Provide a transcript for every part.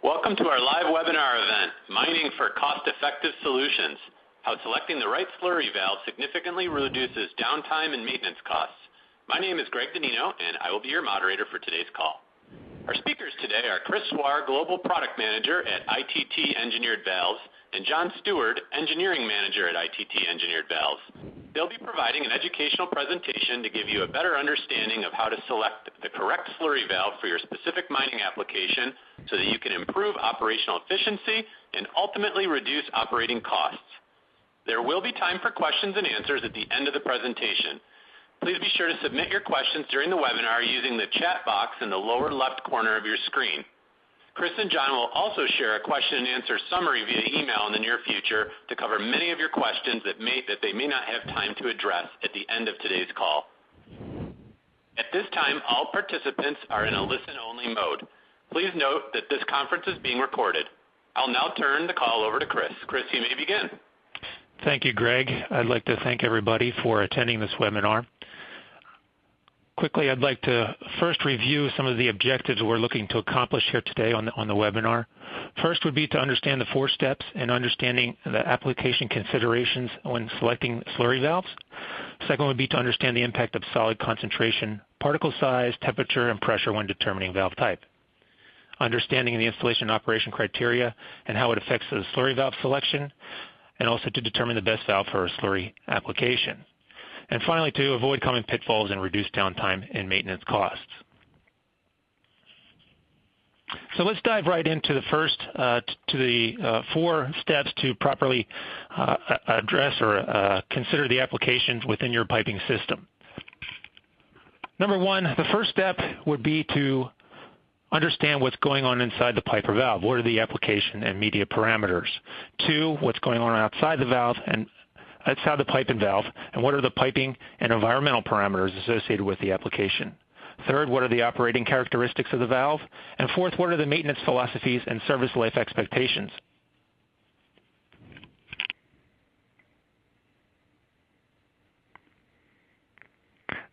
Welcome to our live webinar event, Mining for Cost-Effective Solutions, how selecting the right slurry valve significantly reduces downtime and maintenance costs. My name is Greg Danino, and I will be your moderator for today's call. Our speakers today are Chris Swar, Global Product Manager at ITT Engineered Valves, and John Stewart, Engineering Manager at ITT Engineered Valves. They'll be providing an educational presentation to give you a better understanding of how to select the correct slurry valve for your specific mining application so that you can improve operational efficiency and ultimately reduce operating costs. There will be time for questions and answers at the end of the presentation. Please be sure to submit your questions during the webinar using the chat box in the lower left corner of your screen. Chris and John will also share a question and answer summary via email in the near future to cover many of your questions that they may not have time to address at the end of today's call. At this time, all participants are in a listen-only mode. Please note that this conference is being recorded. I'll now turn the call over to Chris. Chris, you may begin. Thank you, Greg. I'd like to thank everybody for attending this webinar. Quickly, I'd like to first review some of the objectives we're looking to accomplish here today on the webinar. First would be to understand the 4 steps in understanding the application considerations when selecting slurry valves. Second would be to understand the impact of solid concentration, particle size, temperature, and pressure when determining valve type. Understanding the installation and operation criteria and how it affects the slurry valve selection, and also to determine the best valve for a slurry application. And finally, to avoid common pitfalls and reduce downtime and maintenance costs. So let's dive right into the first, to the 4 steps to properly address or consider the applications within your piping system. Number 1, the first step would be to understand what's going on inside the pipe or valve. What are the application and media parameters? 2, what's going on outside the valve and outside the pipe and valve, and what are the piping and environmental parameters associated with the application? 3rd, what are the operating characteristics of the valve? And 4th, what are the maintenance philosophies and service life expectations?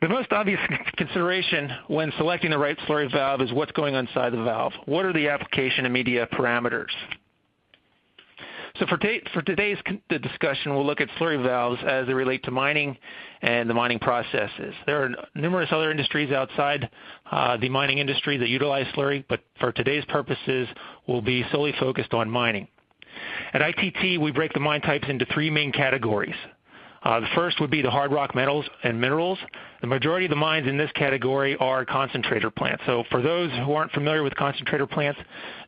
The most obvious consideration when selecting the right slurry valve is what's going on inside the valve. What are the application and media parameters? So for today's discussion, we'll look at slurry valves as they relate to mining and the mining processes. There are numerous other industries outside the mining industry that utilize slurry, but for today's purposes, we'll be solely focused on mining. At ITT, we break the mine types into 3 main categories. The first would be the hard rock metals and minerals. The majority of the mines in this category are concentrator plants. So for those who aren't familiar with concentrator plants,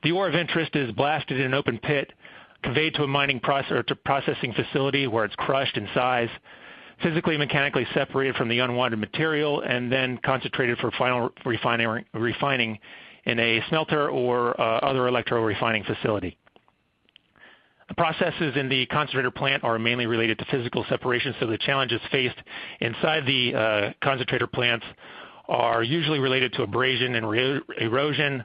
the ore of interest is blasted in an open pit, conveyed to a mining process or to processing facility where it's crushed in size, physically and mechanically separated from the unwanted material, and then concentrated for final refining in a smelter or other electro-refining facility. The processes in the concentrator plant are mainly related to physical separation, so the challenges faced inside the concentrator plants are usually related to abrasion and erosion,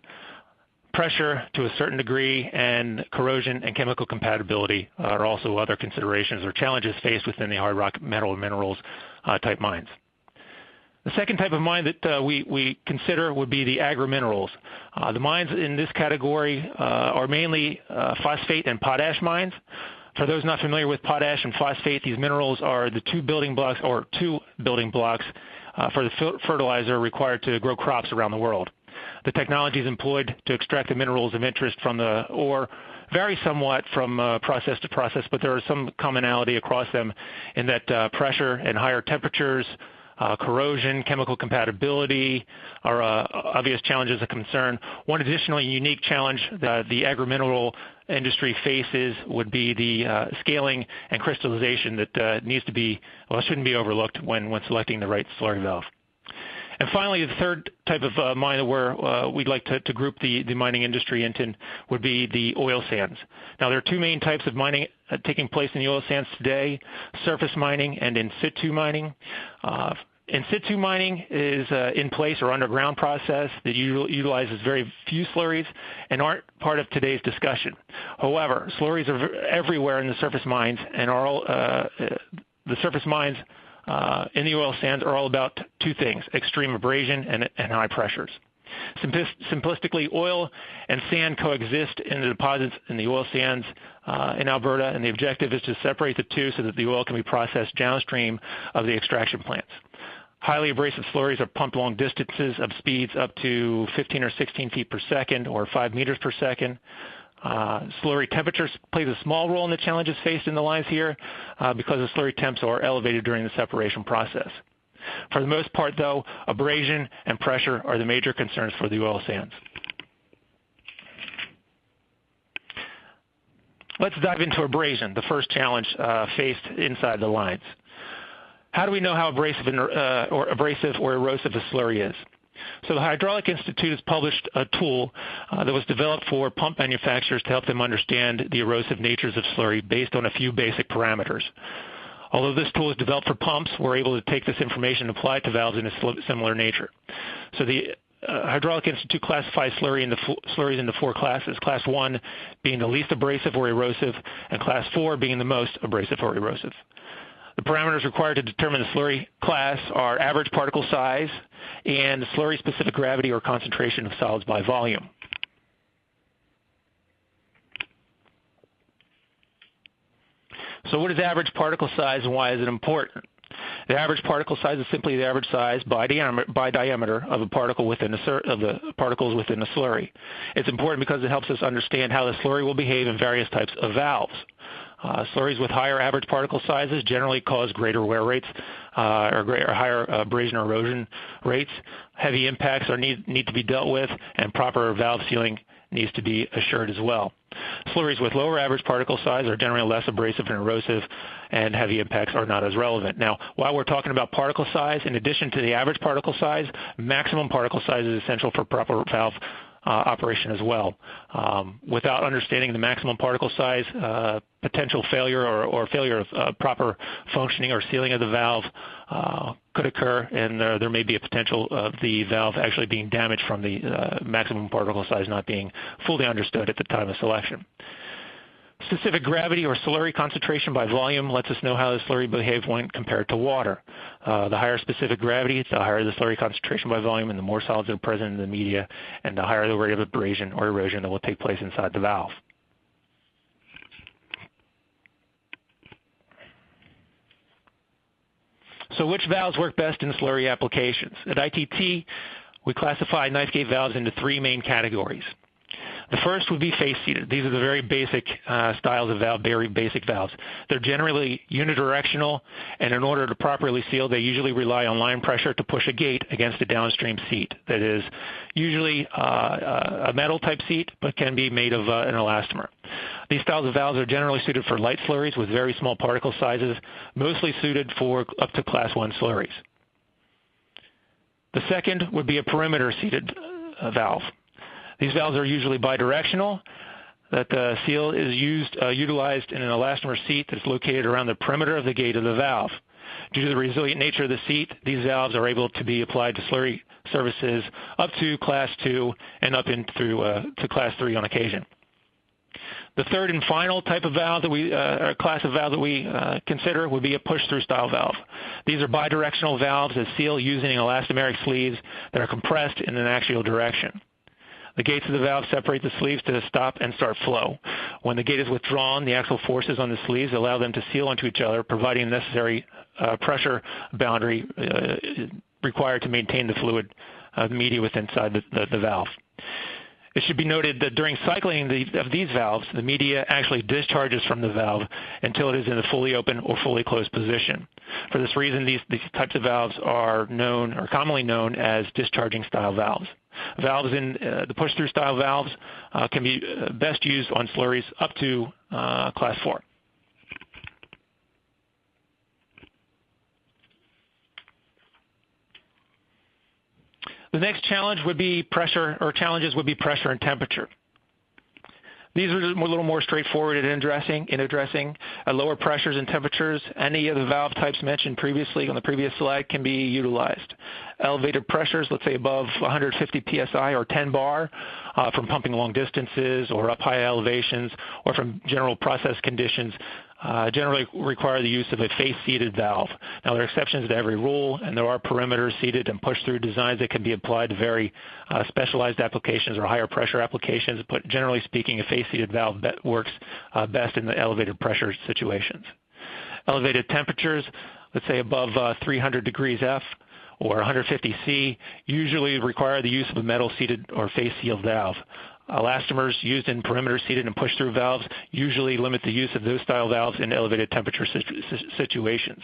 pressure to a certain degree, and corrosion and chemical compatibility are also other considerations or challenges faced within the hard rock metal and minerals type mines. The second type of mine that we consider would be the agri-minerals. The mines in this category are mainly phosphate and potash mines. For those not familiar with potash and phosphate, these minerals are the two building blocks for the fertilizer required to grow crops around the world. The technologies employed to extract the minerals of interest from the ore vary somewhat from process to process, but there is some commonality across them in that pressure and higher temperatures, corrosion, chemical compatibility are obvious challenges of concern. One additionally unique challenge that the agri-mineral industry faces would be the scaling and crystallization that shouldn't be overlooked when selecting the right slurry valve. And finally, the third type of mine where we'd like to group the mining industry into would be the oil sands. Now, there are 2 main types of mining taking place in the oil sands today: surface mining and in situ mining. In situ mining is in place or underground process that utilizes very few slurries and aren't part of today's discussion. However, slurries are everywhere in the surface mines, and the surface mines in the oil sands are all about 2 things: extreme abrasion and high pressures. Simplistically, oil and sand coexist in the deposits in the oil sands in Alberta, and the objective is to separate the two so that the oil can be processed downstream of the extraction plants. Highly abrasive slurries are pumped long distances of speeds up to 15 or 16 feet per second or 5 meters per second. Slurry temperatures plays a small role in the challenges faced in the lines here because the slurry temps are elevated during the separation process. For the most part, though, abrasion and pressure are the major concerns for the oil sands. Let's dive into abrasion, the first challenge faced inside the lines. How do we know how abrasive or erosive a slurry is? So the Hydraulic Institute has published a tool that was developed for pump manufacturers to help them understand the erosive natures of slurry based on a few basic parameters. Although this tool is developed for pumps, we're able to take this information and apply it to valves in a similar nature. So the Hydraulic Institute classifies slurries into 4 classes, Class 1 being the least abrasive or erosive, and Class 4 being the most abrasive or erosive. The parameters required to determine the slurry class are average particle size and slurry-specific gravity or concentration of solids by volume. So what is average particle size and why is it important? The average particle size is simply the average size by diameter of a particle within of the particles within a slurry. It's important because it helps us understand how the slurry will behave in various types of valves. Slurries with higher average particle sizes generally cause greater wear rates or higher abrasion or erosion rates. Heavy impacts need to be dealt with, and proper valve sealing needs to be assured as well. Slurries with lower average particle size are generally less abrasive and erosive, and heavy impacts are not as relevant. Now, while we're talking about particle size, in addition to the average particle size, maximum particle size is essential for proper valve operation as well. Without understanding the maximum particle size, potential failure or failure of proper functioning or sealing of the valve could occur, and there may be a potential of the valve actually being damaged from the maximum particle size not being fully understood at the time of selection. Specific gravity or slurry concentration by volume lets us know how the slurry behaves when compared to water. The higher specific gravity, the higher the slurry concentration by volume, and the more solids are present in the media, and the higher the rate of abrasion or erosion that will take place inside the valve. So which valves work best in slurry applications? At ITT, we classify knife gate valves into 3 main categories. The first would be face-seated. These are the very basic styles of valve, very basic valves. They're generally unidirectional, and in order to properly seal, they usually rely on line pressure to push a gate against a downstream seat. That is usually a metal-type seat, but can be made of an elastomer. These styles of valves are generally suited for light slurries with very small particle sizes, mostly suited for up to Class 1 slurries. The second would be a perimeter-seated valve. These valves are usually bidirectional, that the seal is utilized in an elastomer seat that's located around the perimeter of the gate of the valve. Due to the resilient nature of the seat, these valves are able to be applied to slurry surfaces up to Class 2 and up in through to Class 3 on occasion. The third and final type of valve class of valve that we consider would be a push-through style valve. These are bidirectional valves that seal using elastomeric sleeves that are compressed in an axial direction. The gates of the valve separate the sleeves to stop and start flow. When the gate is withdrawn, the axial forces on the sleeves allow them to seal onto each other, providing the necessary pressure boundary required to maintain the fluid media within the valve. It should be noted that during cycling of these valves, the media actually discharges from the valve until it is in a fully open or fully closed position. For this reason, these types of valves are commonly known as discharging style valves. Valves in the push-through style valves can be best used on slurries up to Class 4. The next challenge would be challenges would be pressure and temperature. These are a little more straightforward in addressing lower pressures and temperatures. Any of the valve types mentioned previously on the previous slide can be utilized. Elevated pressures, let's say above 150 psi or 10 bar, from pumping long distances or up high elevations, or from general process conditions generally require the use of a face-seated valve. Now, there are exceptions to every rule, and there are perimeter seated and push-through designs that can be applied to very specialized applications or higher pressure applications, but generally speaking, a face-seated valve works best in the elevated pressure situations. Elevated temperatures, let's say above 300 degrees F or 150 C, usually require the use of a metal-seated or face-sealed valve. Elastomers used in perimeter-seated and push-through valves usually limit the use of those style valves in elevated temperature situations.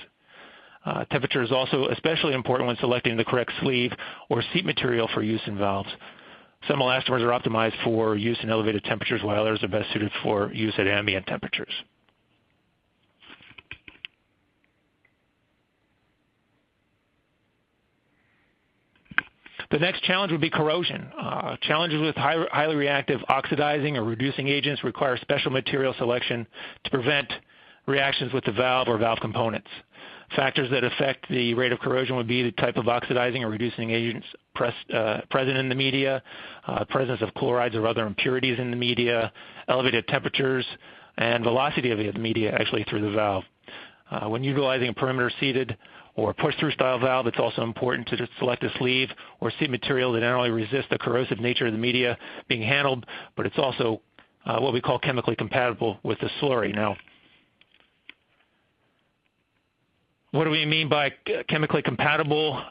Temperature is also especially important when selecting the correct sleeve or seat material for use in valves. Some elastomers are optimized for use in elevated temperatures, while others are best suited for use at ambient temperatures. The next challenge would be corrosion. Challenges with highly reactive oxidizing or reducing agents require special material selection to prevent reactions with the valve or valve components. Factors that affect the rate of corrosion would be the type of oxidizing or reducing agents present in the media, presence of chlorides or other impurities in the media, elevated temperatures, and velocity of the media actually through the valve. When utilizing a perimeter-seated or push-through style valve, it's also important to select a sleeve or seat material that not only resists the corrosive nature of the media being handled, but it's also what we call chemically compatible with the slurry. Now, what do we mean by chemically compatible?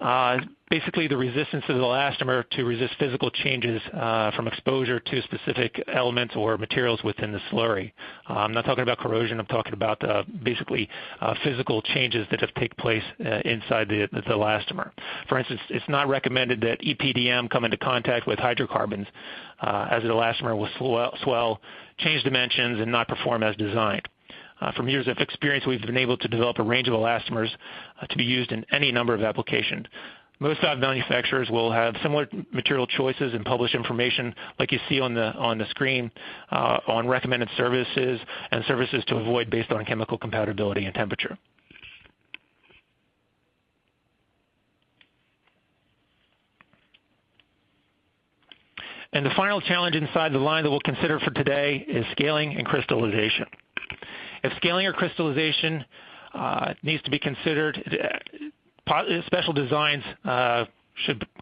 Basically, the resistance of the elastomer to resist physical changes from exposure to specific elements or materials within the slurry. I'm not talking about corrosion. I'm talking about basically physical changes that have taken place inside the elastomer. For instance, it's not recommended that EPDM come into contact with hydrocarbons as an elastomer will swell, change dimensions, and not perform as designed. From years of experience, we've been able to develop a range of elastomers to be used in any number of applications. Most valve manufacturers will have similar material choices and publish information like you see on the screen on recommended services and services to avoid based on chemical compatibility and temperature. And the final challenge inside the line that we'll consider for today is scaling and crystallization. If scaling or crystallization needs to be considered, special designs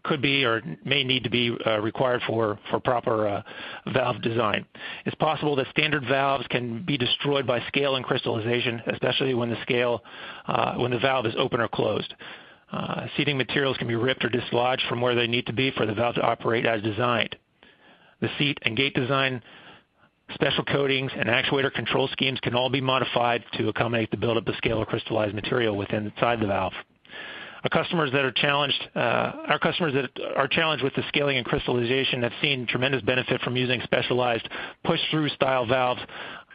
could be or may need to be required for proper valve design. It's possible that standard valves can be destroyed by scale and crystallization, especially when the valve is open or closed. Seating materials can be ripped or dislodged from where they need to be for the valve to operate as designed. The seat and gate design, special coatings, and actuator control schemes can all be modified to accommodate the buildup of scale or crystallized material inside the valve. Our customers that are challenged with the scaling and crystallization have seen tremendous benefit from using specialized push-through style valves.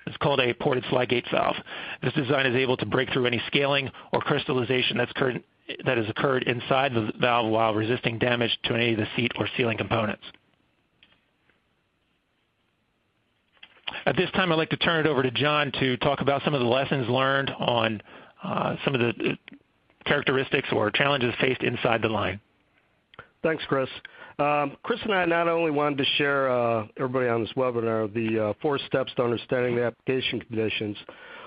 It's called a ported slide gate valve. This design is able to break through any scaling or crystallization that has occurred inside the valve while resisting damage to any of the seat or sealing components. At this time, I'd like to turn it over to John to talk about some of the lessons learned on some of the characteristics or challenges faced inside the line. Thanks, Chris. Chris and I not only wanted to share everybody on this webinar the 4 steps to understanding the application conditions,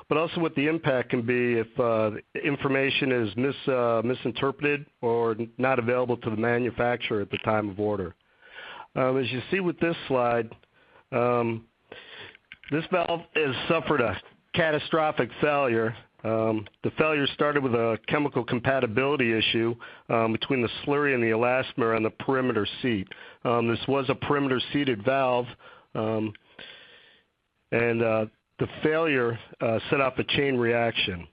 but also what the impact can be if information is misinterpreted or not available to the manufacturer at the time of order. As you see with this slide, this valve has suffered a catastrophic failure. The failure started with a chemical compatibility issue between the slurry and the elastomer on the perimeter seat. This was a perimeter seated valve, and the failure set off a chain reaction.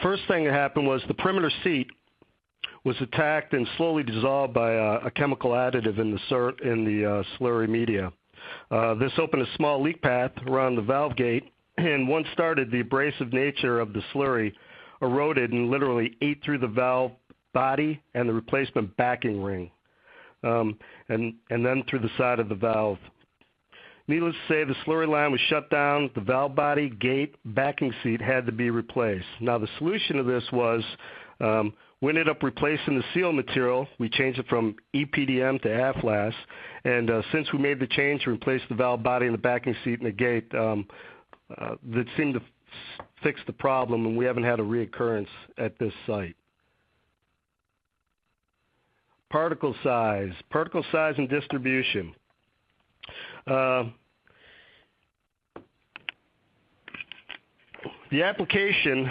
First thing that happened was the perimeter seat was attacked and slowly dissolved by a chemical additive in the slurry media. This opened a small leak path around the valve gate, and once started, the abrasive nature of the slurry eroded and literally ate through the valve body and the replacement backing ring, and then through the side of the valve. Needless to say, the slurry line was shut down. The valve body, gate, backing seat had to be replaced. Now, the solution to this was we ended up replacing the seal material. We changed it from EPDM to AFLAS, and since we made the change to replace the valve body and the backing seat and the gate, that seemed to fixed the problem, and we haven't had a reoccurrence at this site. Particle size and distribution. The application,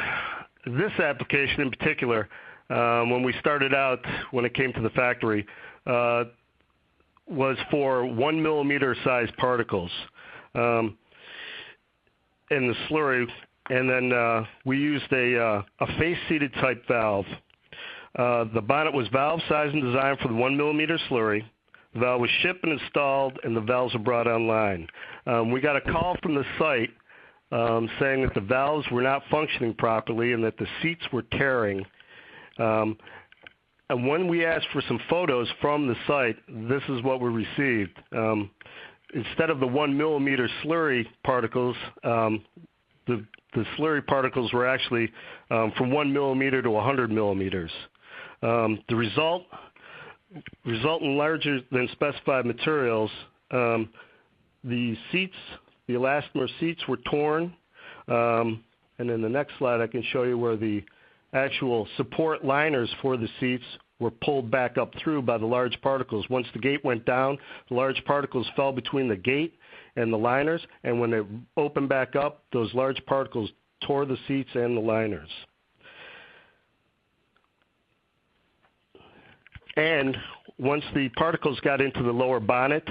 this application in particular, when we started out, when it came to the factory, was for 1 millimeter size particles in the slurry, and then we used a face-seated type valve. The bonnet was valve sized and designed for the 1 millimeter slurry. The valve was shipped and installed, and the valves were brought online. We got a call from the site saying that the valves were not functioning properly and that the seats were tearing. And when we asked for some photos from the site, this is what we received. Instead of the 1 millimeter slurry particles, the slurry particles were actually from 1 millimeter to 100 millimeters. The result in larger than specified materials, the seats, the elastomer seats were torn, and in the next slide I can show you where the actual support liners for the seats were pulled back up through by the large particles. Once the gate went down, the large particles fell between the gate and the liners, and when they opened back up, those large particles tore the seats and the liners. And once the particles got into the lower bonnet,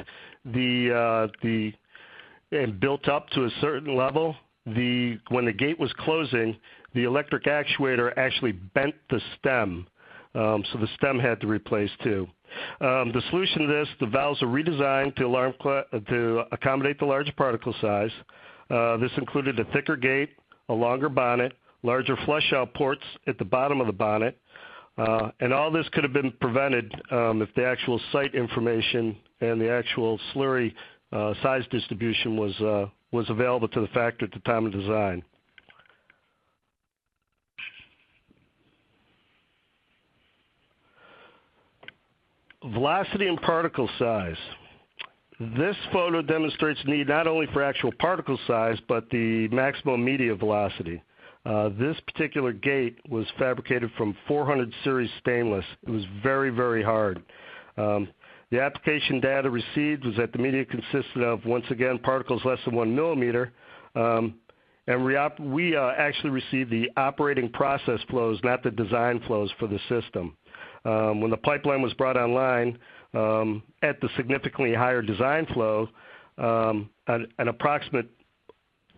and built up to a certain level, when the gate was closing, the electric actuator actually bent the stem, so the stem had to replace too. The solution to this, the valves are redesigned to accommodate the larger particle size. This included a thicker gate, a longer bonnet, larger flush-out ports at the bottom of the bonnet, and all this could have been prevented if the actual site information and the actual slurry size distribution was available to the factory at the time of design. Velocity and particle size. This photo demonstrates the need not only for actual particle size, but the maximum media velocity. This particular gate was fabricated from 400 series stainless. It was very, very hard. The application data received was that the media consisted of, once again, particles less than 1 millimeter, and we actually received the operating process flows, not the design flows for the system. When the pipeline was brought online, at the significantly higher design flow, an approximate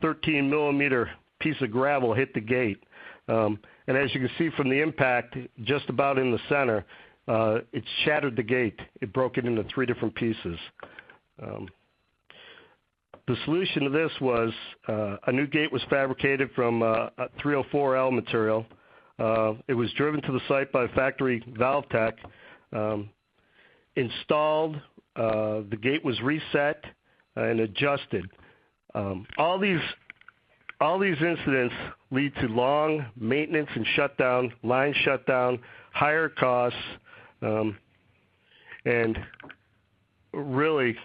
13 millimeter piece of gravel hit the gate. And as you can see from the impact, just about in the center, it shattered the gate. It broke it into 3 different pieces. The solution to this was a new gate was fabricated from a 304L material. It was driven to the site by a factory valve tech, installed, the gate was reset and adjusted. All these incidents lead to long maintenance and shutdown, line shutdown, higher costs, and really,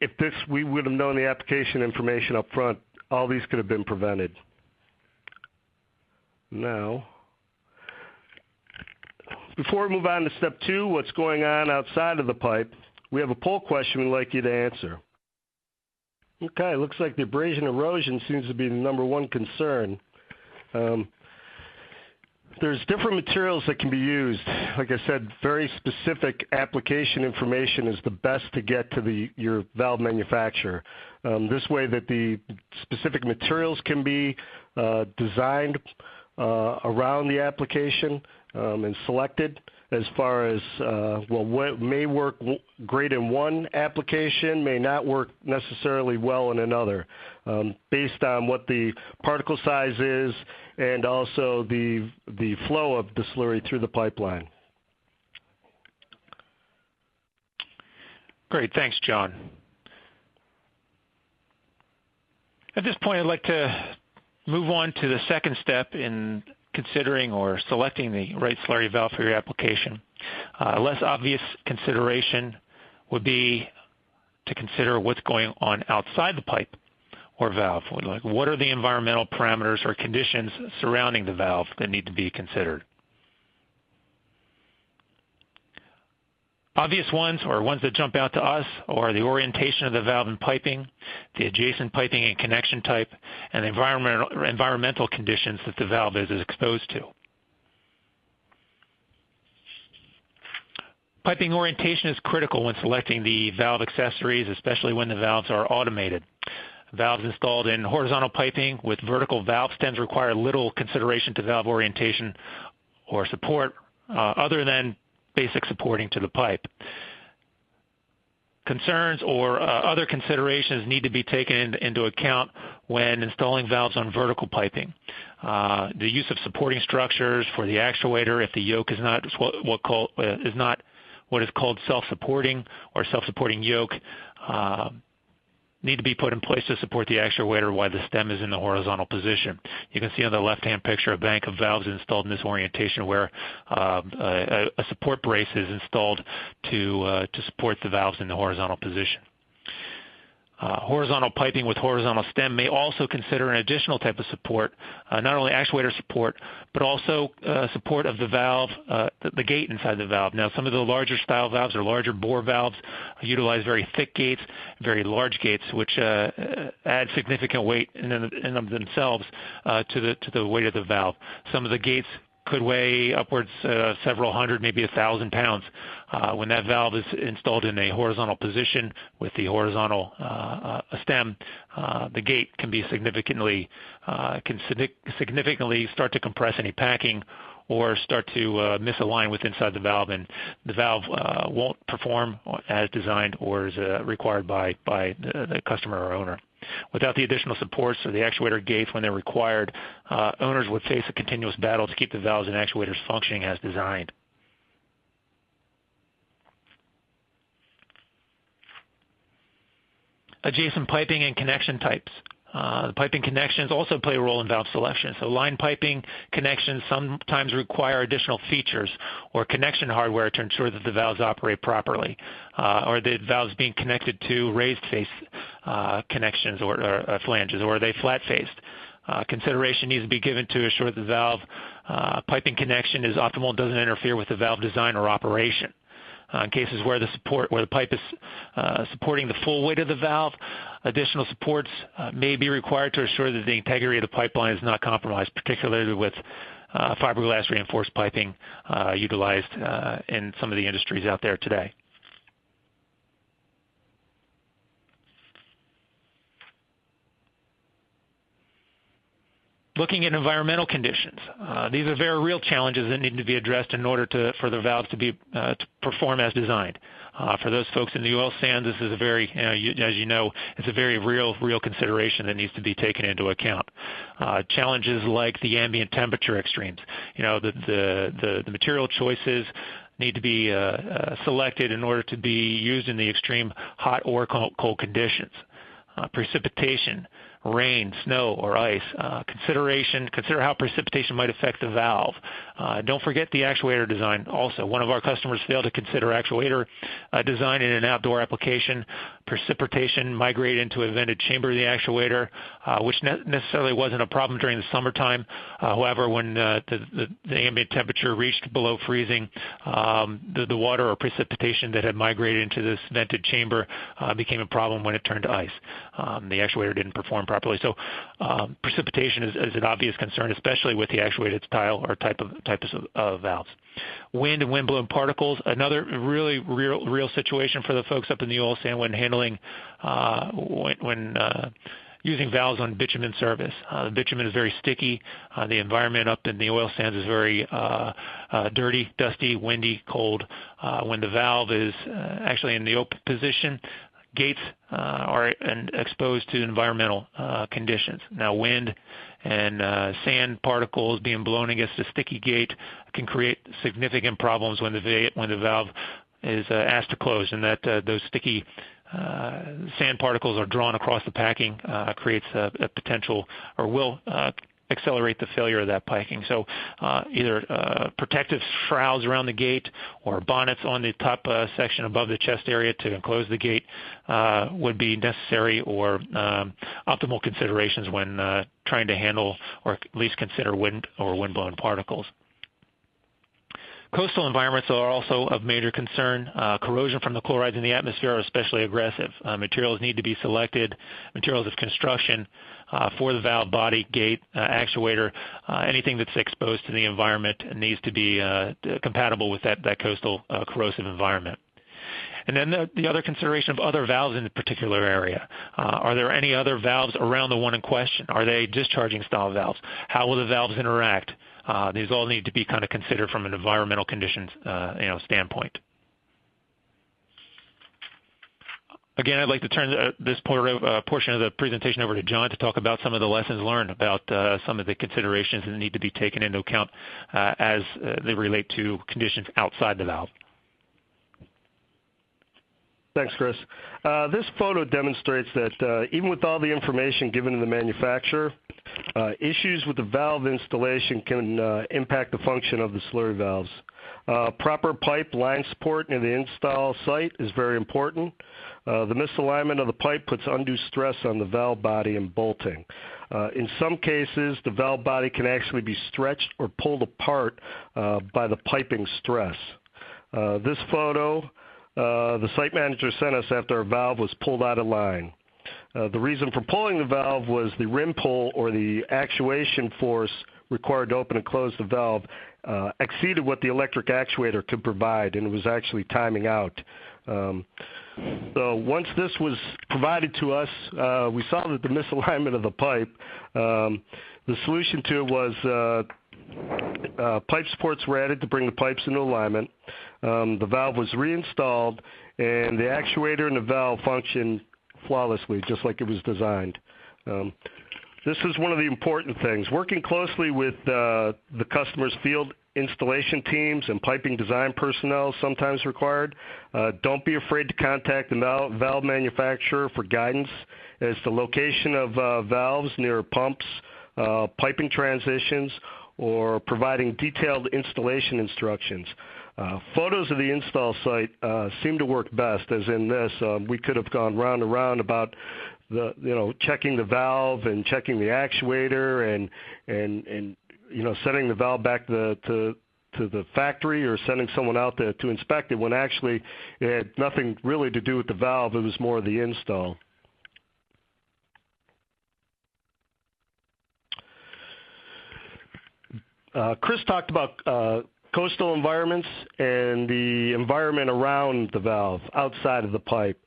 if we would have known the application information up front, all these could have been prevented. Now, before we move on to step 2, what's going on outside of the pipe, we have a poll question we'd like you to answer. Okay, looks like the abrasion erosion seems to be the #1 concern. There's different materials that can be used. Like I said, very specific application information is the best to get to your valve manufacturer. This way that the specific materials can be designed around the application and selected as far as, what may work great in one application may not work necessarily well in another, based on what the particle size is and also the flow of the slurry through the pipeline. Great. Thanks, John. At this point, I'd like to move on to the second step in considering or selecting the right slurry valve for your application. A less obvious consideration would be to consider what's going on outside the pipe. or valve? Like, what are the environmental parameters or conditions surrounding the valve that need to be considered? Obvious ones, or ones that jump out to us, are the orientation of the valve and piping, the adjacent piping and connection type, and the environmental conditions that the valve is exposed to. Piping orientation is critical when selecting the valve accessories, especially when the valves are automated. Valves installed in horizontal piping with vertical valve stems require little consideration to valve orientation or support other than basic supporting to the pipe. Concerns or other considerations need to be taken into account when installing valves on vertical piping. The use of supporting structures for the actuator if the yoke is not what is called self-supporting or self-supporting yoke need to be put in place to support the actuator while the stem is in the horizontal position. You can see on the left-hand picture a bank of valves installed in this orientation where a support brace is installed to support the valves in the horizontal position. Horizontal piping with horizontal stem may also consider an additional type of support, not only actuator support, but also support of the valve, the gate inside the valve. Now, some of the larger style valves or larger bore valves utilize very thick gates, very large gates, which add significant weight in of themselves to the weight of the valve. Some of the gates could weigh upwards several hundred, maybe 1,000 pounds. When that valve is installed in a horizontal position with the horizontal stem, the gate can be significantly start to compress any packing or start to misalign with inside the valve, and the valve won't perform as designed or as required by the customer or owner. Without the additional supports or the actuator gates when they're required, owners would face a continuous battle to keep the valves and actuators functioning as designed. Adjacent piping and connection types. The piping connections also play a role in valve selection. So line piping connections sometimes require additional features or connection hardware to ensure that the valves operate properly, or the valves being connected to raised face connections or flanges, or are they flat-faced. Consideration needs to be given to assure the valve piping connection is optimal and doesn't interfere with the valve design or operation. In cases where the pipe is supporting the full weight of the valve, additional supports may be required to assure that the integrity of the pipeline is not compromised, particularly with fiberglass reinforced piping utilized in some of the industries out there today. Looking at environmental conditions, these are very real challenges that need to be addressed in order for the valves to perform as designed. For those folks in the oil sands, this is a very, as you know, it's a very real consideration that needs to be taken into account. Challenges like the ambient temperature extremes, the material choices need to be selected in order to be used in the extreme hot or cold conditions. Precipitation, rain, snow, or ice. Consider how precipitation might affect the valve. Don't forget the actuator design also. One of our customers failed to consider actuator design in an outdoor application. Precipitation migrated into a vented chamber of the actuator, which necessarily wasn't a problem during the summertime. However, when the ambient temperature reached below freezing, the water or precipitation that had migrated into this vented chamber became a problem when it turned to ice. The actuator didn't perform properly. So precipitation is an obvious concern, especially with the actuated style or types of valves. Wind and wind-blown particles, another really real situation for the folks up in the oil sand when handling when using valves on bitumen service. The bitumen is very sticky. The environment up in the oil sands is very dirty, dusty, windy, cold. When the valve is actually in the open position, gates are exposed to environmental conditions. Now, wind and sand particles being blown against a sticky gate can create significant problems when the valve is asked to close, and that those sticky sand particles are drawn across the packing, creates a potential or will accelerate the failure of that piping. So either protective shrouds around the gate or bonnets on the top section above the chest area to enclose the gate would be necessary, or optimal considerations when trying to handle or at least consider wind or wind-blown particles. Coastal environments are also of major concern. Corrosion from the chlorides in the atmosphere are especially aggressive. Materials need to be selected, materials of construction for the valve body, gate, actuator. Anything that's exposed to the environment needs to be compatible with that coastal corrosive environment. And then the other consideration of other valves in the particular area. Are there any other valves around the one in question? Are they discharging style valves? How will the valves interact? These all need to be kind of considered from an environmental conditions standpoint. Again, I'd like to turn this portion of the presentation over to John to talk about some of the lessons learned about some of the considerations that need to be taken into account as they relate to conditions outside the valve. Thanks, Chris. This photo demonstrates that even with all the information given to the manufacturer, issues with the valve installation can impact the function of the slurry valves. Proper pipe line support near the install site is very important. The misalignment of the pipe puts undue stress on the valve body and bolting. In some cases, the valve body can actually be stretched or pulled apart by the piping stress. This photo the site manager sent us after our valve was pulled out of line. The reason for pulling the valve was the rim pull, or the actuation force required to open and close the valve, exceeded what the electric actuator could provide, and it was actually timing out. So once this was provided to us, we saw that the misalignment of the pipe, the solution to it was pipe supports were added to bring the pipes into alignment. The valve was reinstalled, and the actuator and the valve functioned flawlessly, just like it was designed. This is one of the important things. Working closely with the customer's field installation teams and piping design personnel sometimes required. Don't be afraid to contact the valve manufacturer for guidance as to location of valves near pumps, piping transitions, or providing detailed installation instructions. Photos of the install site seem to work best, as in this. We could have gone round and round about checking the valve and checking the actuator and sending the valve back to the factory, or sending someone out there to inspect it, when actually it had nothing really to do with the valve. It was more the install. Chris talked about coastal environments and the environment around the valve, outside of the pipe.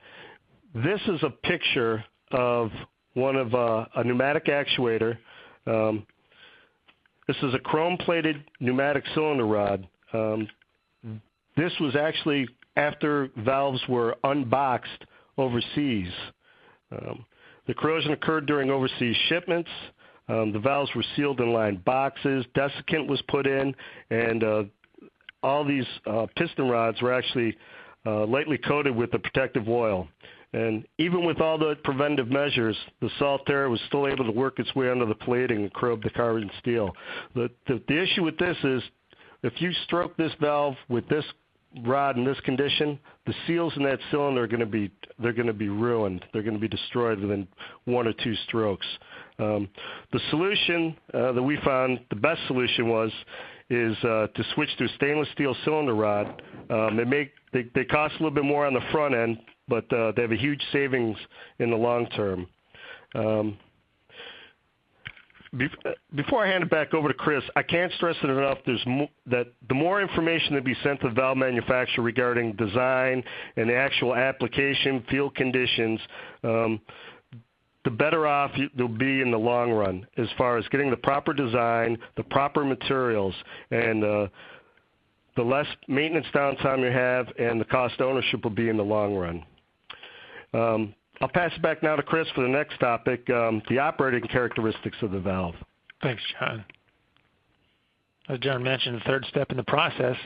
This is a picture of one of a pneumatic actuator. This is a chrome-plated pneumatic cylinder rod. This was actually after valves were unboxed overseas. The corrosion occurred during overseas shipments. The valves were sealed in lined boxes. Desiccant was put in, and all these piston rods were actually lightly coated with a protective oil. And even with all the preventive measures, the salt there was still able to work its way under the plating and corrode the carbon steel. The issue with this is, if you stroke this valve with this rod in this condition, the seals in that cylinder are going to be ruined. They're going to be destroyed within one or two strokes. The solution that we found, the best solution is to switch to a stainless steel cylinder rod. They cost a little bit more on the front end, but they have a huge savings in the long term. Before I hand it back over to Chris, I can't stress it enough that the more information that be sent to the valve manufacturer regarding design and the actual application, field conditions, the better off you'll be in the long run, as far as getting the proper design, the proper materials, and the less maintenance downtime you have, and the cost ownership will be in the long run. I'll pass it back now to Chris for the next topic, the operating characteristics of the valve. Thanks, John. As John mentioned, the third step in the process,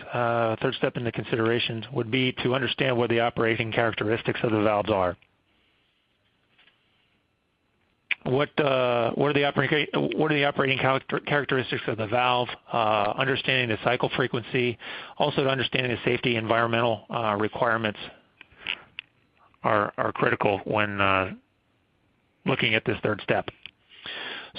third step in the considerations, would be to understand what the operating characteristics of the valves are. what are the operating characteristics of the valve, understanding the cycle frequency, also understanding the safety environmental requirements are critical when looking at this third step.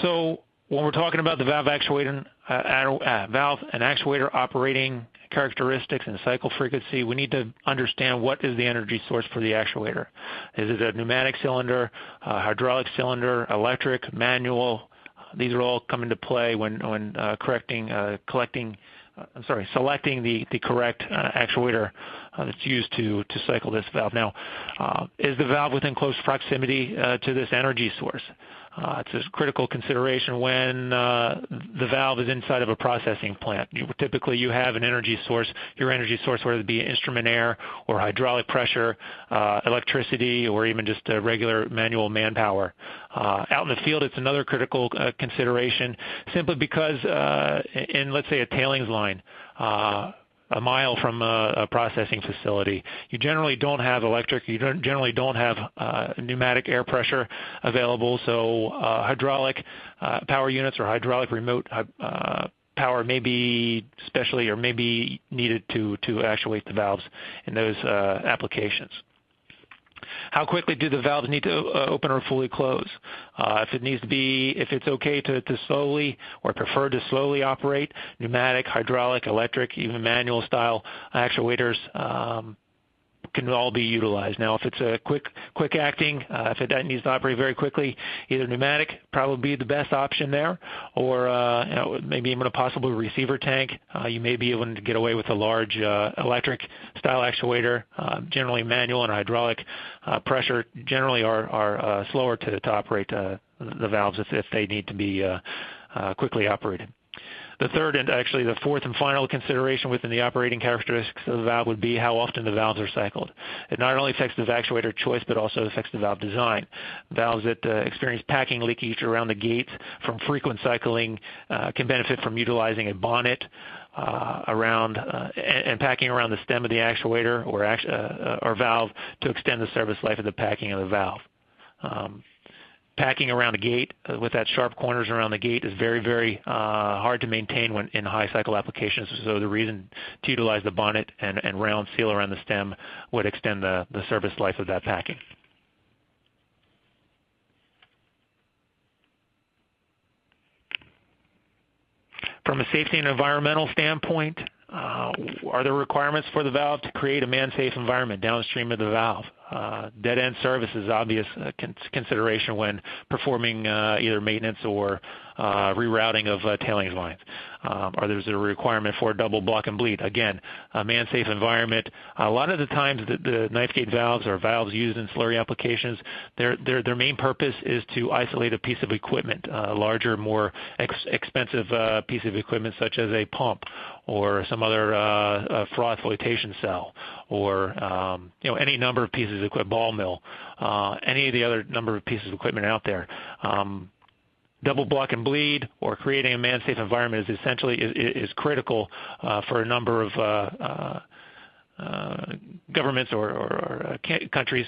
So when we're talking about the valve and actuator operating characteristics and cycle frequency, we need to understand what is the energy source for the actuator. Is it a pneumatic cylinder, a hydraulic cylinder, electric, manual? These are all come into play when selecting the correct actuator that's used to cycle this valve. Now, is the valve within close proximity to this energy source? It's a critical consideration when the valve is inside of a processing plant. Typically, you have an energy source, your energy source, whether it be instrument air or hydraulic pressure, electricity, or even just regular manual manpower. Out in the field, it's another critical consideration, simply because in, let's say, a tailings line, a mile from a processing facility, you generally don't have electric, you generally don't have pneumatic air pressure available, so hydraulic power units or hydraulic remote power may be specially or may be needed to actuate the valves in those applications. How quickly do the valves need to open or fully close? If it's okay to slowly or preferred to slowly operate, pneumatic, hydraulic, electric, even manual style actuators can all be utilized. Now, if it's a quick acting, if it needs to operate very quickly, either pneumatic probably be the best option there, or maybe even a possible receiver tank. You may be able to get away with a large electric style actuator. Generally, manual and hydraulic pressure generally are slower to operate the valves if they need to be quickly operated. The third and actually the fourth and final consideration within the operating characteristics of the valve would be how often the valves are cycled. It not only affects the actuator choice, but also affects the valve design. Valves that experience packing leakage around the gates from frequent cycling can benefit from utilizing a bonnet and packing around the stem of the actuator or valve to extend the service life of the packing of the valve. Packing around a gate with that sharp corners around the gate is very, very hard to maintain when in high cycle applications. So the reason to utilize the bonnet and round seal around the stem would extend the service life of that packing. From a safety and environmental standpoint, are there requirements for the valve to create a man-safe environment downstream of the valve? Dead-end service is obvious consideration when performing either maintenance or rerouting of tailings lines. Or there's a requirement for a double block and bleed. Again, a man-safe environment. A lot of the times the knife gate valves or valves used in slurry applications, their main purpose is to isolate a piece of equipment, a larger, more expensive piece of equipment such as a pump or some other froth flotation cell, or any number of pieces of equipment, ball mill, any of the other number of pieces of equipment out there. Double block and bleed or creating a man-safe environment is essentially is critical for a number of governments or countries.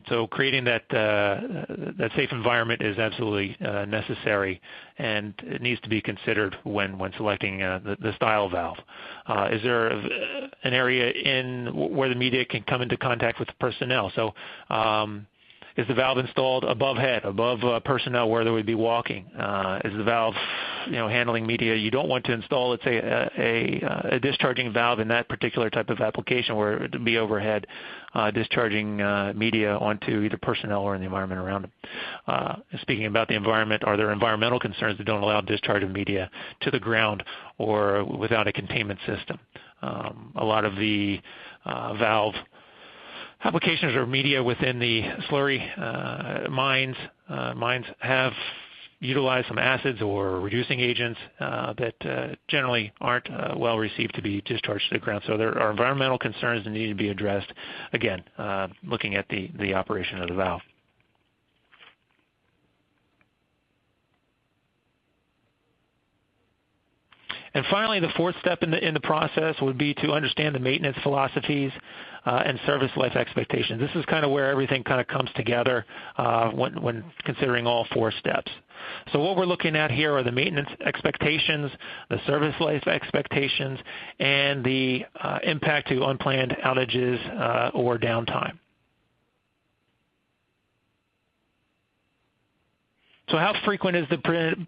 So creating that safe environment is absolutely necessary, and it needs to be considered when selecting the style valve. Is there an area where the media can come into contact with the personnel? So is the valve installed above head, above personnel where they would be walking? Is the valve handling media? You don't want to install, let's say, a discharging valve in that particular type of application where it would be overhead, discharging media onto either personnel or in the environment around them. Speaking about the environment, are there environmental concerns that don't allow discharge of media to the ground or without a containment system? A lot of the valve applications or media within the slurry mines have utilized some acids or reducing agents that generally aren't well received to be discharged to the ground. So there are environmental concerns that need to be addressed, again, looking at the operation of the valve. And finally, the fourth step in the process would be to understand the maintenance philosophies and service life expectations. This is kind of where everything kind of comes together when considering all four steps. So what we're looking at here are the maintenance expectations, the service life expectations, and the impact to unplanned outages or downtime. So how frequent is the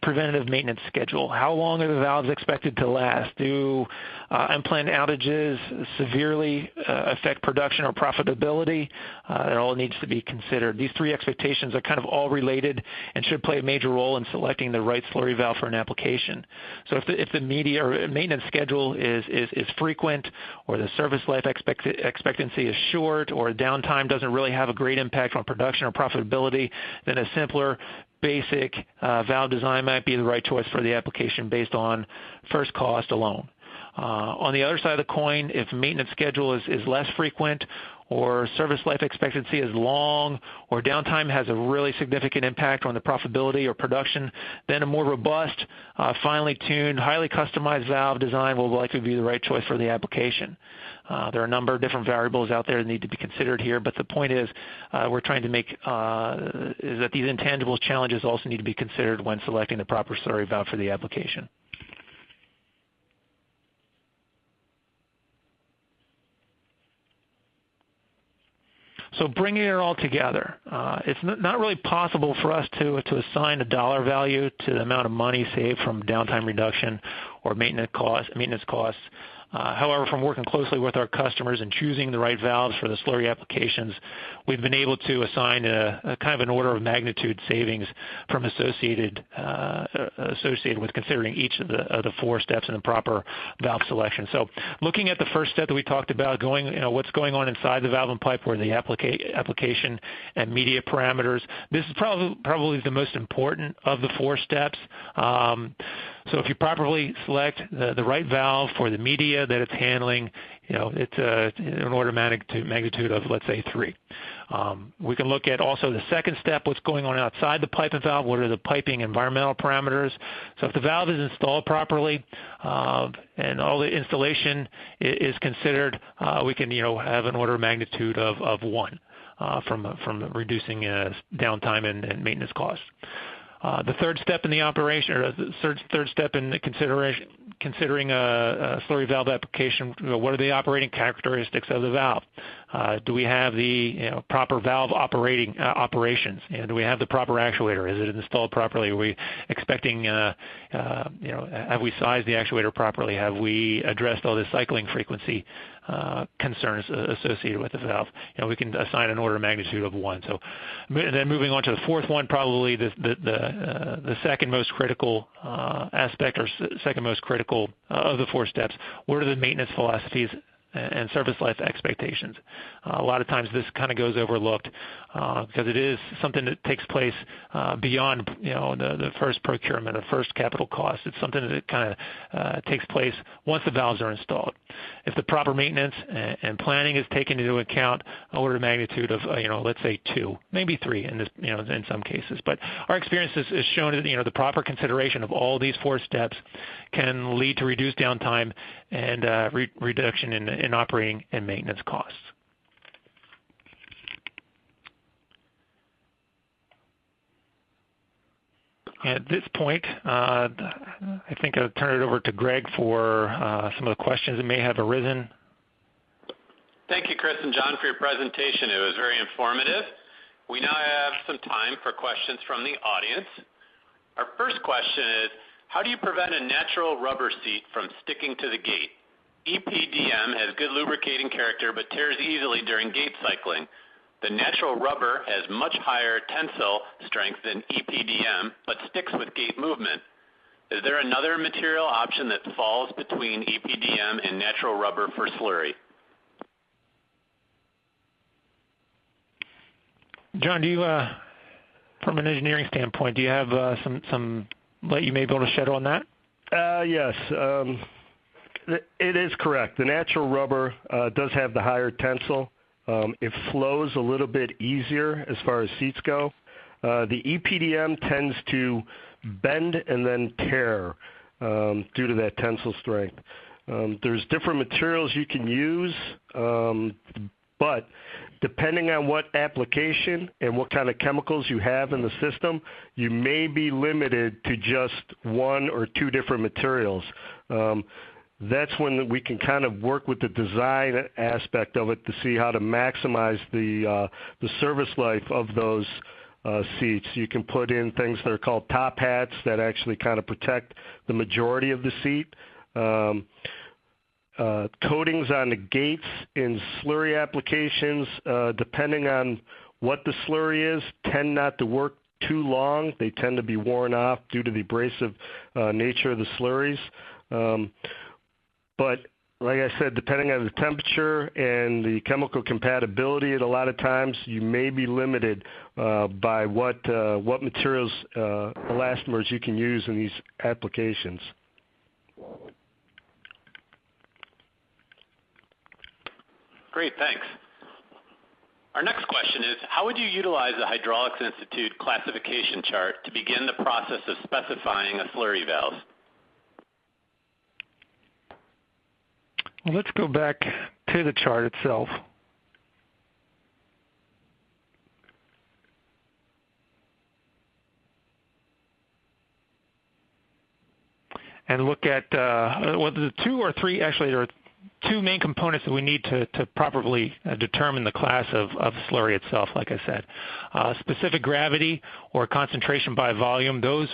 preventative maintenance schedule? How long are the valves expected to last? Do unplanned outages severely affect production or profitability? It all needs to be considered. These three expectations are kind of all related and should play a major role in selecting the right slurry valve for an application. So if the media or maintenance schedule is frequent, or the service life expectancy is short, or downtime doesn't really have a great impact on production or profitability, then a simpler basic valve design might be the right choice for the application based on first cost alone. On the other side of the coin, if maintenance schedule is less frequent, or service life expectancy is long, or downtime has a really significant impact on the profitability or production, then a more robust, finely tuned, highly customized valve design will likely be the right choice for the application. There are a number of different variables out there that need to be considered here, but the point is we're trying to make is that these intangible challenges also need to be considered when selecting the proper slurry valve for the application. So bringing it all together, it's not really possible for us to assign a dollar value to the amount of money saved from downtime reduction or maintenance costs. However, from working closely with our customers and choosing the right valves for the slurry applications, we've been able to assign a kind of an order of magnitude savings from associated with considering each of the four steps in the proper valve selection. So looking at the first step that we talked about, what's going on inside the valve and pipe, where the application and media parameters, this is probably the most important of the four steps. So if you properly select the right valve for the media that it's handling, it's an order of magnitude of, let's say, 3. We can look at also the second step, what's going on outside the pipe and valve, what are the piping environmental parameters. So if the valve is installed properly and all the installation is considered, we can have an order of magnitude of 1 from reducing downtime and maintenance costs. The third step in the operation, or the third step in the considering a slurry valve application, what are the operating characteristics of the valve? Do we have the proper valve operations? Do we have the proper actuator? Is it installed properly? Are we expecting, have we sized the actuator properly? Have we addressed all the cycling frequency concerns associated with the valve? We can assign an order of magnitude of 1. So then moving on to the fourth one, probably the second most critical aspect, or second most critical of the 4 steps. What are the maintenance philosophies and service life expectations? A lot of times this kind of goes overlooked because it is something that takes place beyond the first procurement, the first capital cost. It's something that kind of takes place once the valves are installed. If the proper maintenance and planning is taken into account, an order of magnitude of let's say 2, maybe 3 in this in some cases. But our experience has shown that the proper consideration of all these 4 steps can lead to reduced downtime and reduction in operating and maintenance costs. At this point, I think I'll turn it over to Greg for some of the questions that may have arisen. Thank you, Chris and John, for your presentation. It was very informative. We now have some time for questions from the audience. Our first question is, how do you prevent a natural rubber seat from sticking to the gate? EPDM has good lubricating character but tears easily during gate cycling. The natural rubber has much higher tensile strength than EPDM but sticks with gate movement. Is there another material option that falls between EPDM and natural rubber for slurry? John, do you, from an engineering standpoint, do you have some light you may be able to shed on that? Yes. It is correct. The natural rubber does have the higher tensile. It flows a little bit easier as far as seats go. The EPDM tends to bend and then tear due to that tensile strength. There's different materials you can use, but depending on what application and what kind of chemicals you have in the system, you may be limited to just one or two different materials. That's when we can kind of work with the design aspect of it to see how to maximize the service life of those seats. You can put in things that are called top hats that actually kind of protect the majority of the seat. Coatings on the gates in slurry applications, depending on what the slurry is, tend not to work too long. They tend to be worn off due to the abrasive nature of the slurries. But like I said, depending on the temperature and the chemical compatibility, a lot of times you may be limited by what materials, elastomers you can use in these applications. Great, thanks. Our next question is, how would you utilize the Hydraulics Institute classification chart to begin the process of specifying a slurry valve? Well, let's go back to the chart itself. And look at, well, the two or three, actually, there are two main components that we need to properly determine the class of slurry itself, like I said. Specific gravity or concentration by volume, those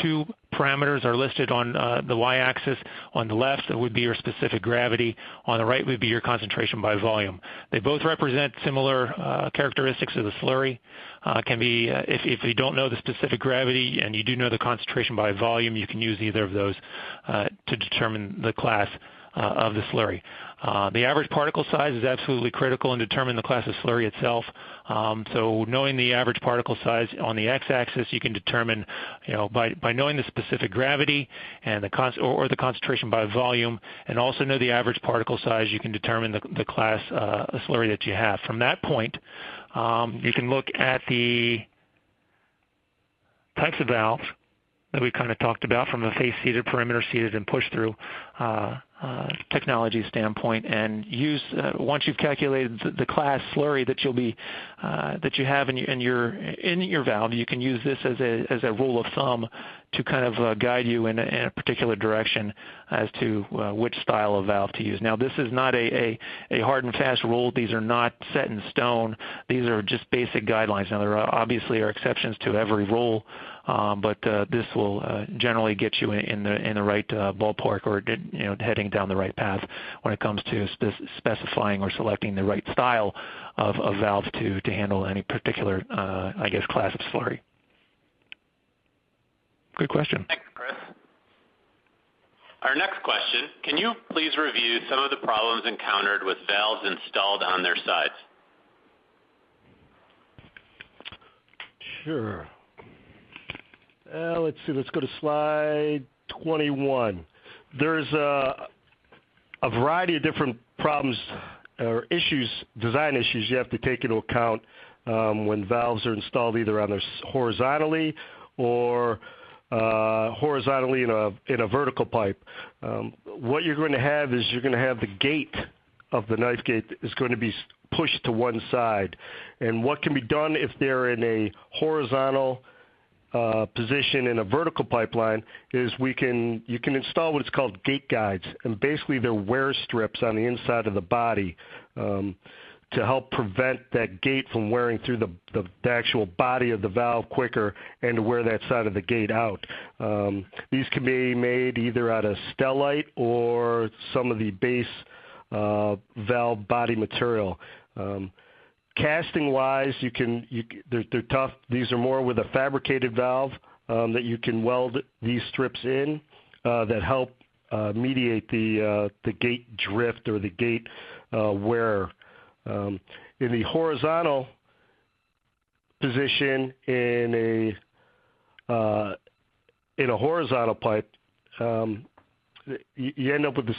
two parameters are listed on the y-axis. On the left, it would be your specific gravity. On the right would be your concentration by volume. They both represent similar characteristics of the slurry. Can be, if you don't know the specific gravity and you do know the concentration by volume, you can use either of those to determine the class of the slurry. The average particle size is absolutely critical in determining the class of slurry itself. So knowing the average particle size on the x-axis, you can determine, by knowing the specific gravity and the concentration by volume, and also know the average particle size, you can determine the class of slurry that you have. From that point, you can look at the types of valves that we kind of talked about from a face-seated, perimeter-seated, and push-through technology standpoint, and use once you've calculated the class slurry that you have in your valve, you can use this as a rule of thumb to kind of guide you in a particular direction as to which style of valve to use. Now, this is not a hard and fast rule. These are not set in stone. These are just basic guidelines. Now, there obviously are exceptions to every rule, but this will generally get you in the right ballpark, or heading down the right path when it comes to specifying or selecting the right style of valve to handle any particular, class of slurry. Good question. Thanks, Chris. Our next question, can you please review some of the problems encountered with valves installed on their sides? Sure. Let's see. Let's go to slide 21. There's a variety of different problems or issues, design issues you have to take into account when valves are installed either on their horizontally or horizontally in a vertical pipe. What you're going to have is you're going to have the gate of the knife gate is going to be pushed to one side. And what can be done if they're in a horizontal position in a vertical pipeline is you can install what is called gate guides, and basically they're wear strips on the inside of the body to help prevent that gate from wearing through the actual body of the valve quicker and to wear that side of the gate out. These can be made either out of stellite or some of the base valve body material. Casting-wise, they're tough. These are more with a fabricated valve that you can weld these strips in that help mediate the gate drift or the gate wear. In the horizontal position in a horizontal pipe, you end up with the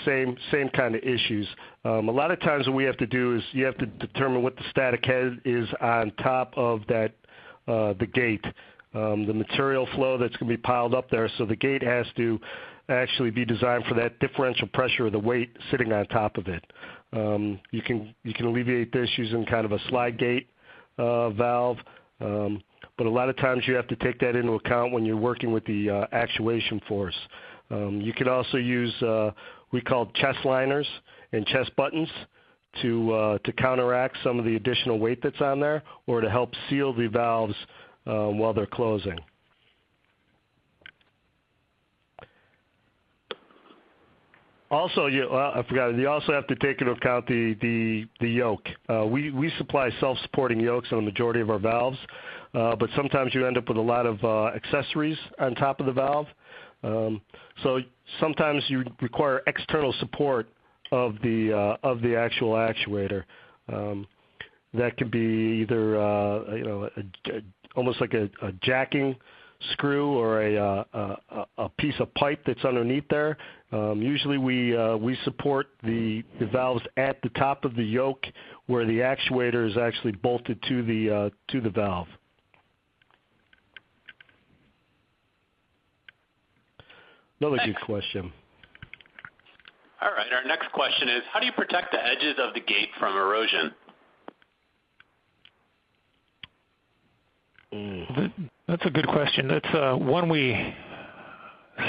same kind of issues. A lot of times what we have to do is you have to determine what the static head is on top of that the gate, the material flow that's going to be piled up there. So the gate has to actually be designed for that differential pressure of the weight sitting on top of it. You can alleviate this using kind of a slide gate valve, but a lot of times you have to take that into account when you're working with the actuation force. You can also use we call chest liners and chest buttons to counteract some of the additional weight that's on there, or to help seal the valves while they're closing. Also, I forgot, you also have to take into account the yoke. We supply self-supporting yokes on the majority of our valves, but sometimes you end up with a lot of accessories on top of the valve. So sometimes you require external support of the actual actuator. That can be either almost like a jacking screw or a piece of pipe that's underneath there. Usually we support the valves at the top of the yoke where the actuator is actually bolted to the valve. Another good question. All right, our next question is, how do you protect the edges of the gate from erosion? That's a good question. That's one we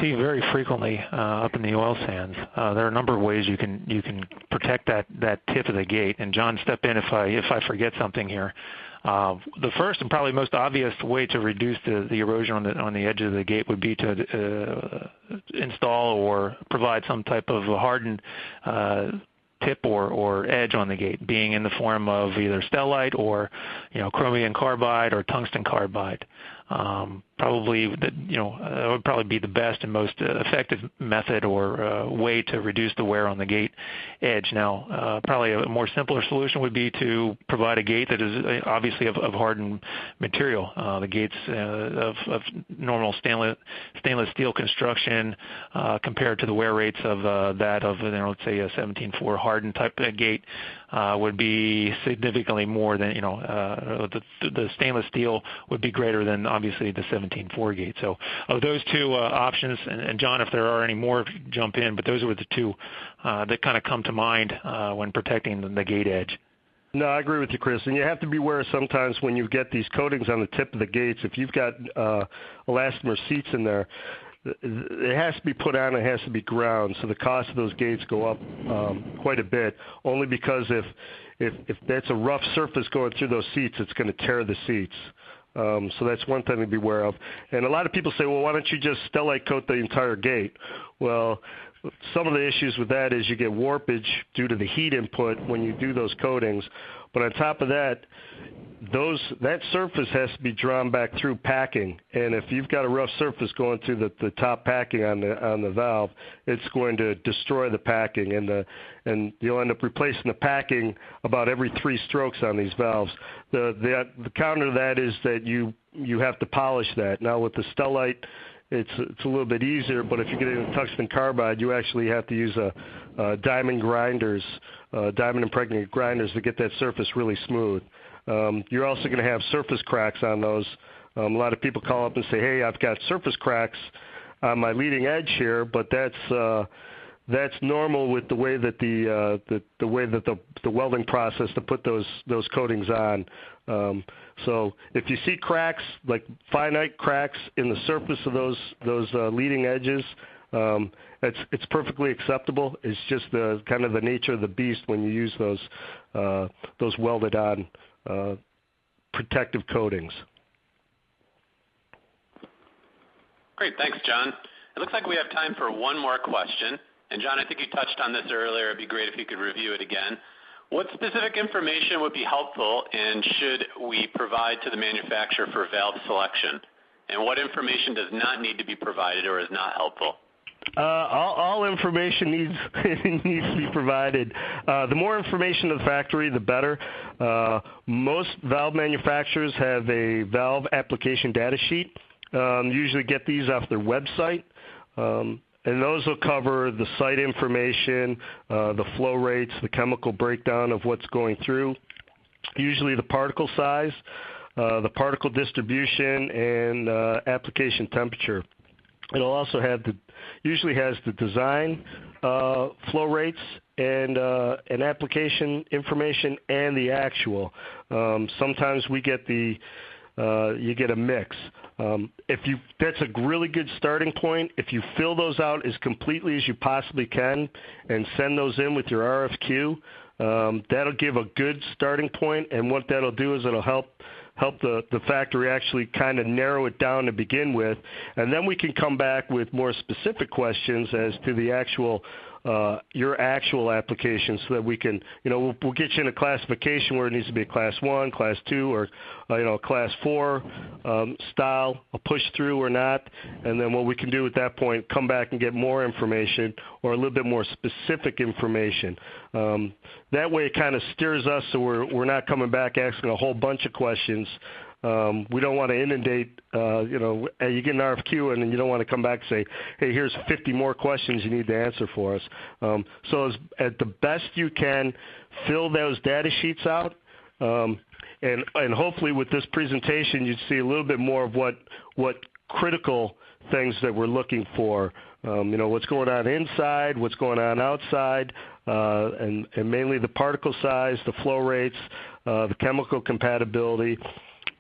see very frequently up in the oil sands. There are a number of ways you can protect that tip of the gate. And John, step in if I forget something here. The first and probably most obvious way to reduce the erosion on the edge of the gate would be to install or provide some type of hardened tip or edge on the gate, being in the form of either stellite or chromium carbide or tungsten carbide. Probably that would probably be the best and most effective method or way to reduce the wear on the gate edge. Now, probably a more simpler solution would be to provide a gate that is obviously of hardened material. The gates of normal stainless steel construction compared to the wear rates of that of let's say a 17.4 hardened type of gate would be significantly more than the stainless steel would be greater than obviously the 17.4 gate. So of those two options, and John, if there are any more, jump in, but those were the two that kind of come to mind when protecting the gate edge. No, I agree with you, Chris. And you have to be aware sometimes when you get these coatings on the tip of the gates, if you've got elastomer seats in there, it has to be put on, it has to be ground, so the cost of those gates go up quite a bit, only because if that's a rough surface going through those seats, it's going to tear the seats. So that's one thing to be aware of. And a lot of people say, well, why don't you just stellite coat the entire gate? Well, some of the issues with that is you get warpage due to the heat input when you do those coatings. But on top of that, that surface has to be drawn back through packing. And if you've got a rough surface going through the top packing on the valve, it's going to destroy the packing, and you'll end up replacing the packing about every 3 strokes on these valves. The counter to that is that you have to polish that. Now with the stellite, it's a little bit easier, but if you get into tungsten carbide, you actually have to use diamond impregnated grinders to get that surface really smooth. You're also going to have surface cracks on those. A lot of people call up and say, hey, I've got surface cracks on my leading edge here, but that's normal with the way that the welding process to put those coatings on. So if you see cracks, like finite cracks in the surface of those leading edges, it's perfectly acceptable. It's just the kind of the nature of the beast when you use those welded on protective coatings. Great, thanks, John. It looks like we have time for one more question. And John, I think you touched on this earlier. It'd be great if you could review it again. What specific information would be helpful and should we provide to the manufacturer for valve selection? And what information does not need to be provided or is not helpful? All information needs to be provided. The more information to the factory, the better. Most valve manufacturers have a valve application data sheet. Usually get these off their website. And those will cover the site information, the flow rates, the chemical breakdown of what's going through, usually the particle size, the particle distribution, and application temperature. It'll also have usually has the design flow rates and application information and the actual. Sometimes we get you get a mix. That's a really good starting point. If you fill those out as completely as you possibly can and send those in with your RFQ, that'll give a good starting point, and what that'll do is it'll help the factory actually kind of narrow it down to begin with, and then we can come back with more specific questions as to the actual your actual application, so that we can, we'll get you in a classification where it needs to be a class 1, class 2, or class 4 style, a push through or not, and then what we can do at that point, come back and get more information or a little bit more specific information. That way it kind of steers us, so we're not coming back asking a whole bunch of questions. We don't want to inundate, you get an RFQ and then you don't want to come back and say, hey, here's 50 more questions you need to answer for us. So at the best you can, fill those data sheets out, and hopefully with this presentation you'd see a little bit more of what critical things that we're looking for. What's going on inside, what's going on outside, and mainly the particle size, the flow rates, the chemical compatibility,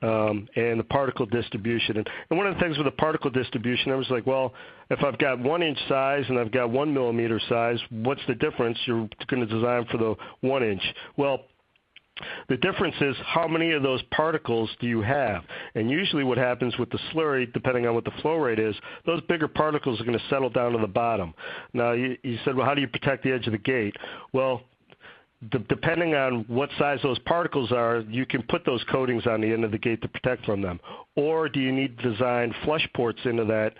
and the particle distribution. And one of the things with the particle distribution, I was like, well, if I've got 1 inch size and I've got 1 millimeter size, what's the difference? You're going to design for the 1 inch. Well, the difference is how many of those particles do you have? And usually what happens with the slurry, depending on what the flow rate is, those bigger particles are going to settle down to the bottom. Now, you said, well, how do you protect the edge of the gate? Well, depending on what size those particles are, you can put those coatings on the end of the gate to protect from them. Or do you need to design flush ports into the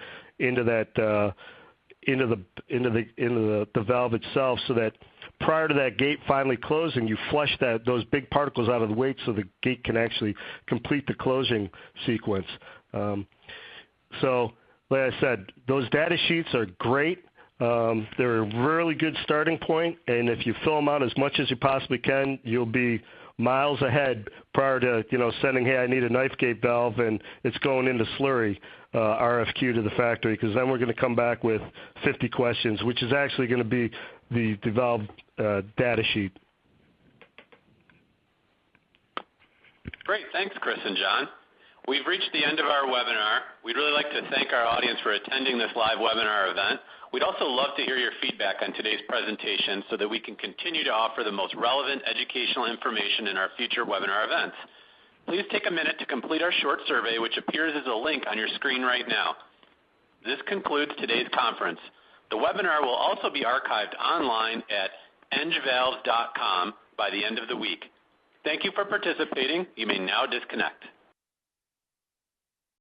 valve itself, so that prior to that gate finally closing, you flush those big particles out of the way so the gate can actually complete the closing sequence. So, like I said, those data sheets are great. They're a really good starting point, and if you fill them out as much as you possibly can, you'll be miles ahead prior to sending, hey, I need a knife gate valve, and it's going into slurry RFQ to the factory, because then we're going to come back with 50 questions, which is actually going to be the valve data sheet. Great. Thanks, Chris and John. We've reached the end of our webinar. We'd really like to thank our audience for attending this live webinar event. We'd also love to hear your feedback on today's presentation so that we can continue to offer the most relevant educational information in our future webinar events. Please take a minute to complete our short survey, which appears as a link on your screen right now. This concludes today's conference. The webinar will also be archived online at engvalves.com by the end of the week. Thank you for participating. You may now disconnect.